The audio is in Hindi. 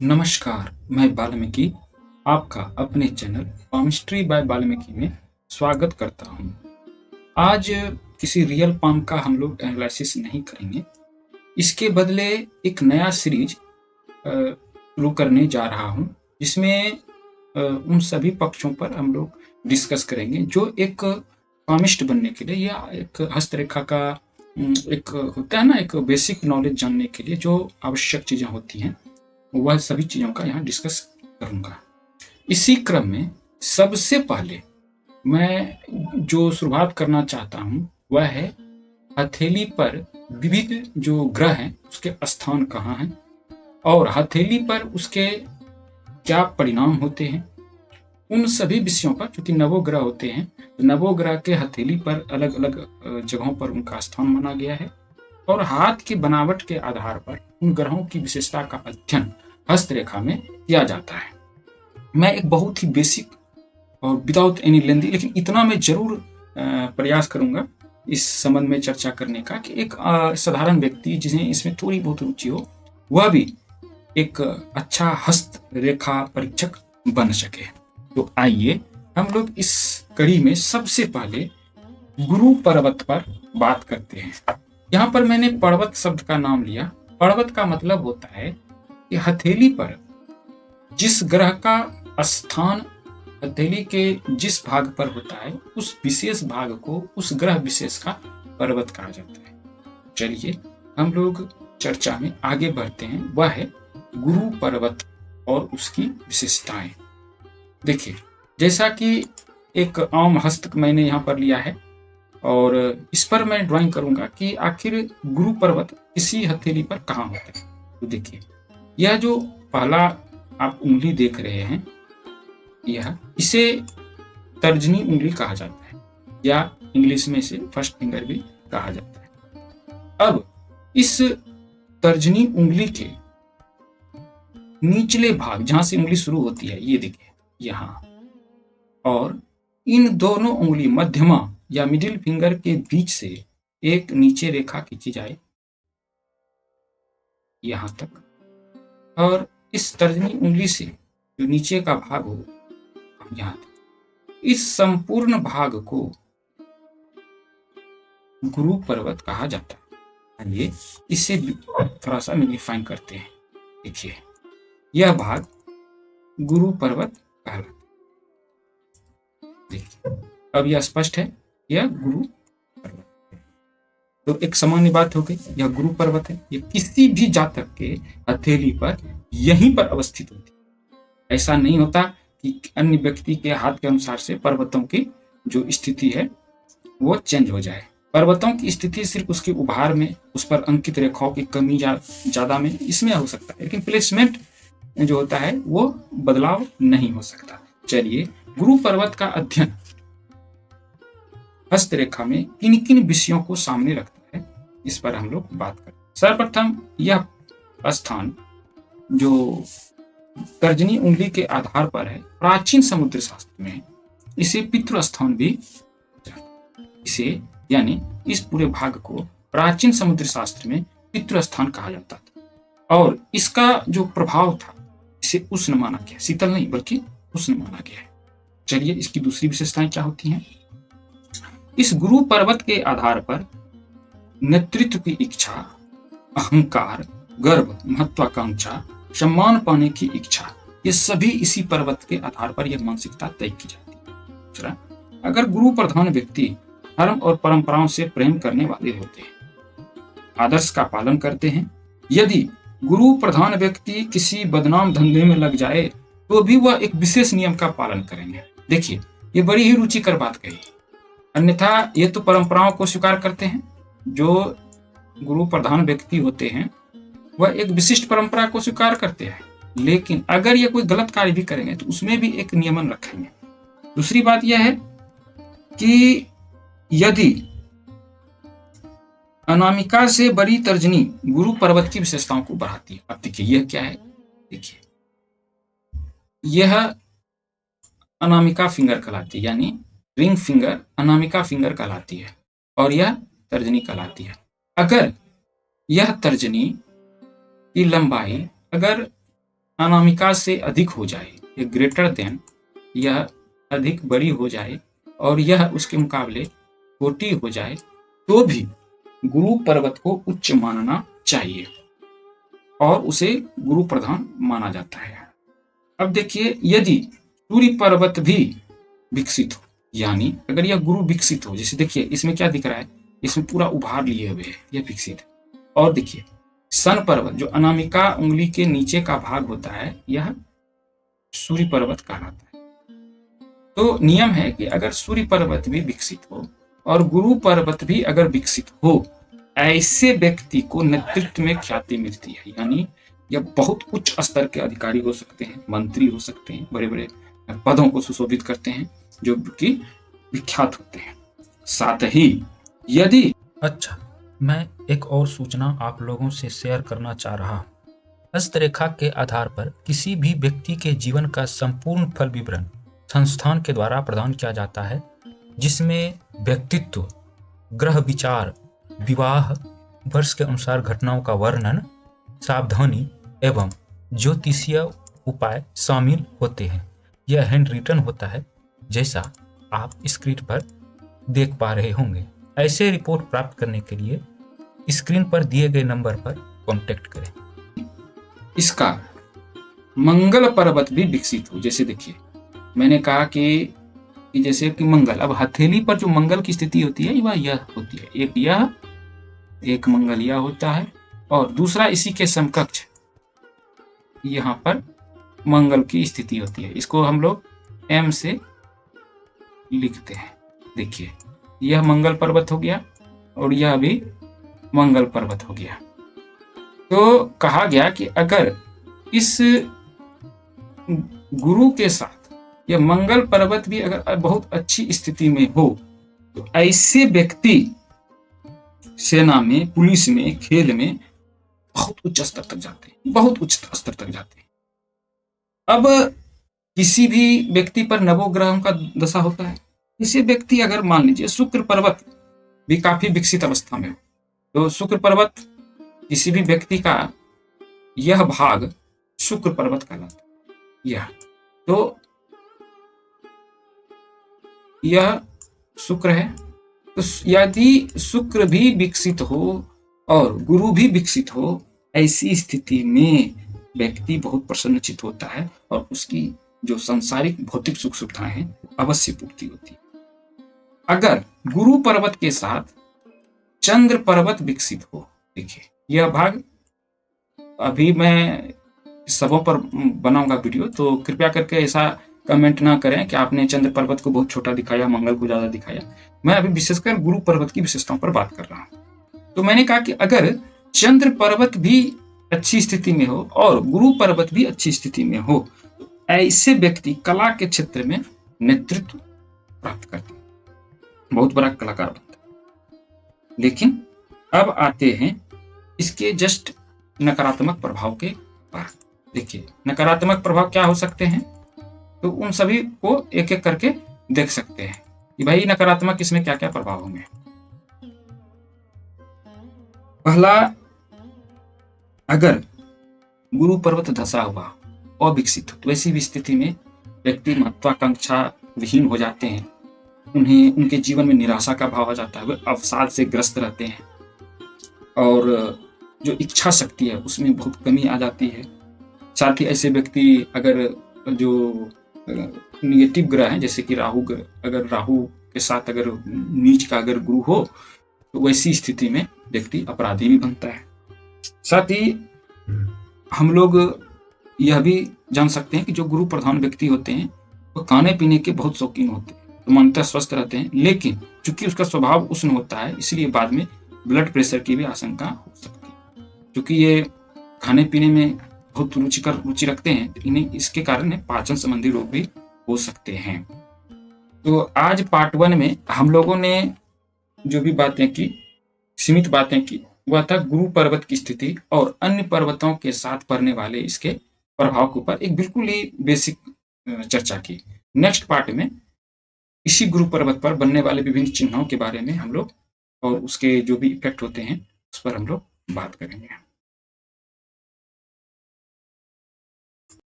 नमस्कार, मैं वाल्मीकि आपका अपने चैनल पामिस्ट्री बाय वाल्मीकि में स्वागत करता हूँ। आज किसी रियल पाम का हम लोग एनालिसिस नहीं करेंगे। इसके बदले एक नया सीरीज शुरू करने जा रहा हूँ, जिसमें उन सभी पक्षों पर हम लोग डिस्कस करेंगे जो एक पामिस्ट बनने के लिए या एक हस्तरेखा का एक होता है ना, एक बेसिक नॉलेज जानने के लिए जो आवश्यक चीज़ें होती हैं, वह सभी चीज़ों का यहाँ डिस्कस करूँगा। इसी क्रम में सबसे पहले मैं जो शुरुआत करना चाहता हूँ वह है हथेली पर विविध जो ग्रह हैं उसके स्थान कहाँ हैं और हथेली पर उसके क्या परिणाम होते हैं। उन सभी विषयों पर, चूंकि नवोग्रह होते हैं, नवोग्रह के हथेली पर अलग अलग जगहों पर उनका स्थान माना गया है और हाथ की बनावट के आधार पर उन ग्रहों की विशेषता का अध्ययन हस्तरेखा में किया जाता है। मैं एक बहुत ही बेसिक और विदाउट एनी लेंदी, लेकिन इतना मैं जरूर प्रयास करूंगा इस संबंध में चर्चा करने का कि एक साधारण व्यक्ति जिन्हें इसमें थोड़ी बहुत रुचि हो वह भी एक अच्छा हस्तरेखा परीक्षक बन सके। तो आइए हम लोग इस कड़ी में सबसे पहले गुरु पर्वत पर बात करते हैं। यहाँ पर मैंने पर्वत शब्द का नाम लिया। पर्वत का मतलब होता है कि हथेली पर जिस ग्रह का स्थान हथेली के जिस भाग पर होता है उस विशेष भाग को, उस ग्रह विशेष का पर्वत कहा जाता है। चलिए हम लोग चर्चा में आगे बढ़ते हैं। वह है गुरु पर्वत और उसकी विशेषताएं। देखिए, जैसा कि एक आम हस्त मैंने यहाँ पर लिया है और इस पर मैं ड्राइंग करूंगा कि आखिर गुरु पर्वत किसी हथेली पर कहाँ होता है। तो देखिए, यह जो पहला आप उंगली देख रहे हैं, यह इसे तर्जनी उंगली कहा जाता है या इंग्लिश में इसे फर्स्ट फिंगर भी कहा जाता है। अब इस तर्जनी उंगली के निचले भाग, जहां से उंगली शुरू होती है, ये देखिए यहां, और इन दोनों उंगली मध्यमा या मिडिल फिंगर के बीच से एक नीचे रेखा खींची जाए यहां तक, और इस तर्जनी उंगली से जो नीचे का भाग हो यहां तक, इस संपूर्ण भाग को गुरु पर्वत कहा जाता है। आइए इसे थोड़ा सा मैग्नीफाई करते हैं। देखिए, यह भाग गुरु पर्वत कहलाता है। देखिए, अब यह स्पष्ट है, यह गुरु पर्वत है। तो एक सामान्य बात हो गई, यह गुरु पर्वत है। यह किसी भी जातक के हथेली पर यहीं पर अवस्थित होती है। ऐसा नहीं होता कि अन्य व्यक्ति के हाथ के अनुसार से पर्वतों की जो स्थिति है वो चेंज हो जाए। पर्वतों की स्थिति सिर्फ उसके उभार में, उस पर अंकित रेखाओं की कमी या ज्यादा में, इसमें हो सकता है, लेकिन प्लेसमेंट जो होता है वो बदलाव नहीं हो सकता। चलिए, गुरु पर्वत का अध्ययन हस्तरेखा में किन किन विषयों को सामने रखता है, इस पर हम लोग बात करें। सर्वप्रथम, यह स्थान जो तर्जनी उंगली के आधार पर है, प्राचीन समुद्र शास्त्र में इसे पितृ स्थान भी, इसे यानी इस पूरे भाग को प्राचीन समुद्र शास्त्र में पितृ स्थान कहा जाता था और इसका जो प्रभाव था इसे उष्ण माना गया, शीतल नहीं बल्कि उष्ण माना गया है। चलिए, इसकी दूसरी विशेषताएं क्या होती हैं। इस गुरु पर्वत के आधार पर नेतृत्व की इच्छा, अहंकार, गर्व, महत्वाकांक्षा, सम्मान पाने की इच्छा, ये सभी इसी पर्वत के आधार पर यह मानसिकता तय की जाती है। दूसरा, अगर गुरु प्रधान व्यक्ति धर्म और परंपराओं से प्रेम करने वाले होते हैं, आदर्श का पालन करते हैं, यदि गुरु प्रधान व्यक्ति किसी बदनाम धंधे में लग जाए तो भी वह एक विशेष नियम का पालन करेंगे। देखिए, ये बड़ी ही रुचिकर बात कही। अन्यथा ये तो परंपराओं को स्वीकार करते हैं, जो गुरु प्रधान व्यक्ति होते हैं वह एक विशिष्ट परंपरा को स्वीकार करते हैं, लेकिन अगर ये कोई गलत कार्य भी करेंगे तो उसमें भी एक नियमन रखेंगे। दूसरी बात यह है कि यदि अनामिका से बड़ी तर्जनी गुरु पर्वत की विशेषताओं को बढ़ाती है। अब देखिए, यह क्या है। देखिए, यह अनामिका फिंगर कहलाती है, यानी रिंग फिंगर अनामिका फिंगर कहलाती है और यह तर्जनी कहलाती है। अगर यह तर्जनी की लंबाई अगर अनामिका से अधिक हो जाए, ये ग्रेटर देन, यह अधिक बड़ी हो जाए और यह उसके मुकाबले छोटी हो जाए, तो भी गुरु पर्वत को उच्च मानना चाहिए और उसे गुरु प्रधान माना जाता है। अब देखिए, यदि सूर्य पर्वत भी विकसित हो, यानी अगर यह गुरु विकसित हो, जैसे देखिए इसमें क्या दिख रहा है, इसमें पूरा उभार लिए हुए है, यह विकसित है। और देखिए सन पर्वत जो अनामिका उंगली के नीचे का भाग होता है, यह सूर्य पर्वत कहलाता है। तो नियम है कि अगर सूर्य पर्वत भी विकसित हो और गुरु पर्वत भी अगर विकसित हो, ऐसे व्यक्ति को नेतृत्व में ख्याति मिलती है, यानी यह बहुत उच्च स्तर के अधिकारी हो सकते हैं, मंत्री हो सकते हैं, बड़े बड़े पदों को सुशोभित करते हैं, जो कि विख्यात होते हैं। साथ ही यदि मैं एक और सूचना आप लोगों से शेयर करना चाह रहा हूँ। हस्तरेखा के आधार पर किसी भी व्यक्ति के जीवन का संपूर्ण फल विवरण संस्थान के द्वारा प्रदान किया जाता है, जिसमें व्यक्तित्व, ग्रह विचार, विवाह वर्ष के अनुसार घटनाओं का वर्णन, सावधानी एवं ज्योतिषीय उपाय शामिल होते हैं। यह हैंड रिटन होता है, जैसा आप स्क्रीन पर देख पा रहे होंगे। ऐसे रिपोर्ट प्राप्त करने के लिए स्क्रीन पर दिए गए नंबर पर कांटेक्ट करें। इसका मंगल पर्वत भी विकसित हो, जैसे देखिए मैंने कहा कि जैसे कि मंगल, अब हथेली पर जो मंगल की स्थिति होती है वह यह होती है, एक यह, एक मंगल यह होता है और दूसरा इसी के समकक्ष यहाँ पर मंगल की स्थिति होती है। इसको हम लोग M से लिखते हैं। देखिए यह मंगल पर्वत हो गया और यह भी मंगल पर्वत हो गया। तो कहा गया कि अगर इस गुरु के साथ यह मंगल पर्वत भी अगर बहुत अच्छी स्थिति में हो, तो ऐसे व्यक्ति सेना में, पुलिस में, खेल में बहुत उच्च स्तर तक जाते हैं, बहुत उच्च स्तर तक जाते हैं। अब किसी भी व्यक्ति पर नवोग्रहों का दशा होता है, इसे व्यक्ति अगर मान लीजिए शुक्र पर्वत भी काफी विकसित अवस्था में हो, तो शुक्र पर्वत किसी भी व्यक्ति का यह भाग शुक्र पर्वत कहलाता है। तो यह शुक्र है। तो यदि शुक्र भी विकसित हो और गुरु भी विकसित हो, ऐसी स्थिति में व्यक्ति बहुत प्रसन्नचित होता है और उसकी जो सांसारिक भौतिक सुख सुविधाएं हैं अवश्य पूर्ति होती है। अगर गुरु पर्वत के साथ चंद्र पर्वत विकसित हो, देखिए यह भाग अभी मैं सबों पर बनाऊंगा वीडियो, तो कृपया करके ऐसा कमेंट ना करें कि आपने चंद्र पर्वत को बहुत छोटा दिखाया, मंगल को ज्यादा दिखाया। मैं अभी विशेषकर गुरु पर्वत की विशेषताओं पर बात कर रहा हूं। तो मैंने कहा कि अगर चंद्र पर्वत भी अच्छी स्थिति में हो और गुरु पर्वत भी अच्छी स्थिति में हो, तो ऐसे व्यक्ति कला के क्षेत्र में नेतृत्व प्राप्त करते हैं, बहुत बड़ा कलाकार बनता है। लेकिन अब आते हैं इसके जस्ट नकारात्मक प्रभाव के पास। देखिए नकारात्मक प्रभाव क्या हो सकते हैं, तो उन सभी को एक एक करके देख सकते हैं कि भाई नकारात्मक इसमें क्या क्या प्रभाव होंगे। पहला, अगर गुरु पर्वत धसा हुआ अविकसित हो, तो ऐसी भी स्थिति में व्यक्ति महत्वाकांक्षा विहीन हो जाते हैं, उन्हें उनके जीवन में निराशा का भाव आ जाता है, वे अवसाद से ग्रस्त रहते हैं और जो इच्छा शक्ति है उसमें बहुत कमी आ जाती है। साथ ही ऐसे व्यक्ति अगर जो निगेटिव ग्रह है, जैसे कि राहु, अगर राहु के साथ अगर नीच का अगर गुरु हो, तो वैसी स्थिति में व्यक्ति अपराधी भी बनता है। साथ ही हम लोग यह भी जान सकते हैं कि जो गुरु प्रधान व्यक्ति होते हैं वो खाने पीने के बहुत शौकीन होते हैं, तो मानता स्वस्थ रहते हैं, लेकिन चूंकि उसका स्वभाव उष्ण होता है, इसलिए बाद में ब्लड प्रेशर की भी आशंका हो सकती है। क्योंकि ये खाने पीने में बहुत रुचि रखते हैं, तो इन्हें इसके कारण पाचन संबंधी रोग भी हो सकते हैं। तो आज पार्ट 1 में हम लोगों ने जो भी बातें की, सीमित बातें की, वह था गुरु पर्वत की स्थिति और अन्य पर्वतों के साथ पड़ने वाले इसके प्रभाव के ऊपर एक बिल्कुल ही बेसिक चर्चा की। नेक्स्ट पार्ट में इसी गुरु पर्वत पर बनने वाले विभिन्न चिन्हों के बारे में हम लोग और उसके जो भी इफेक्ट होते हैं उस पर हम लोग बात करेंगे।